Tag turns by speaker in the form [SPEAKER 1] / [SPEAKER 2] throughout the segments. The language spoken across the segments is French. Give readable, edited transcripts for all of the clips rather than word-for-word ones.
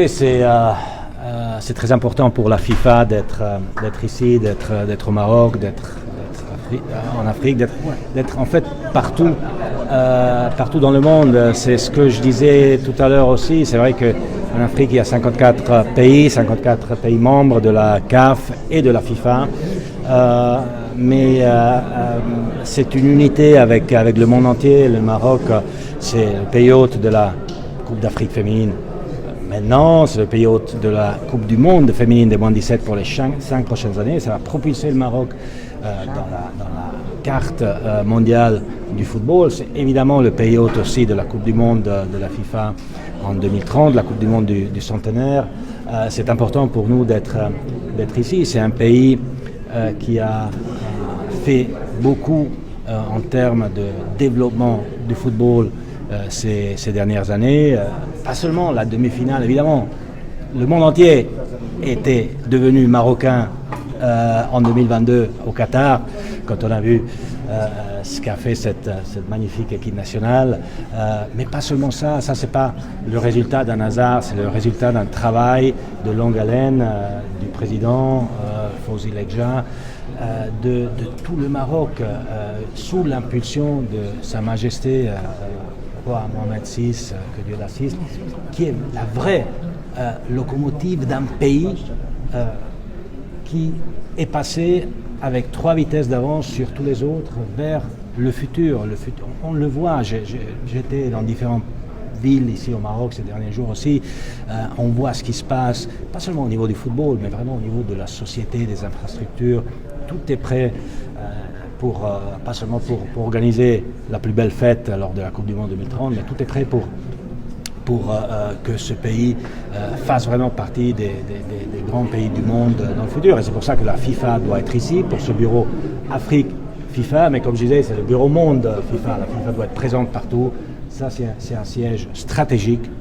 [SPEAKER 1] C'est très important pour la FIFA d'être ici, d'être au Maroc, d'être en Afrique, d'être en fait partout dans le monde. C'est ce que je disais tout à l'heure aussi. C'est vrai qu'en Afrique, il y a 54 pays membres de la CAF et de la FIFA. Mais c'est une unité avec le monde entier. Le Maroc, c'est le pays hôte de la Coupe d'Afrique féminine. Maintenant, c'est le pays hôte de la Coupe du Monde féminine des moins de 17 pour les 5 prochaines années. Ça va propulser le Maroc dans la carte mondiale du football. C'est évidemment le pays hôte aussi de la Coupe du Monde de la FIFA en 2030, la Coupe du Monde du centenaire. C'est important pour nous d'être ici. C'est un pays qui a fait beaucoup en termes de développement du football ces dernières années. Pas seulement la demi-finale, évidemment. Le monde entier était devenu marocain en 2022 au Qatar, quand on a vu ce qu'a fait cette magnifique équipe nationale. Mais pas seulement ça, c'est pas le résultat d'un hasard, c'est le résultat d'un travail de longue haleine du président Fawzi Lekja, de tout le Maroc, sous l'impulsion de Sa Majesté roi Mohamed VI, que Dieu l'assiste, qui est la vraie locomotive d'un pays qui est passé avec 3 vitesses d'avance sur tous les autres vers le futur. On le voit, j'étais dans différentes villes ici au Maroc ces derniers jours aussi. On voit ce qui se passe, pas seulement au niveau du football, mais vraiment au niveau de la société, des infrastructures. Tout est prêt pas seulement pour organiser la plus belle fête lors de la Coupe du Monde 2030, mais tout est prêt pour que ce pays fasse vraiment partie des grands pays du monde dans le futur. Et c'est pour ça que la FIFA doit être ici, pour ce bureau Afrique FIFA. Mais comme je disais, c'est le bureau monde FIFA. La FIFA doit être présente partout. Ça, c'est un siège stratégique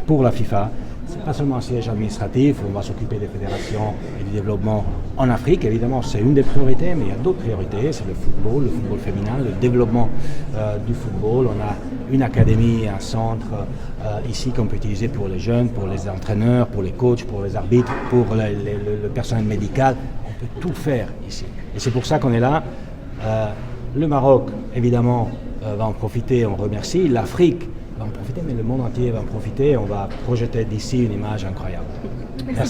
[SPEAKER 1] pour la FIFA. Ce n'est pas seulement un siège administratif où on va s'occuper des fédérations et du développement en Afrique. Évidemment, c'est une des priorités, mais il y a d'autres priorités. C'est le football féminin, le développement du football. On a une académie, un centre ici qu'on peut utiliser pour les jeunes, pour les entraîneurs, pour les coachs, pour les arbitres, pour le personnel médical. On peut tout faire ici. Et c'est pour ça qu'on est là. Le Maroc, évidemment, va en profiter. On remercie. L'Afrique va en profiter, mais le monde entier va en profiter. On va projeter d'ici une image incroyable. Merci.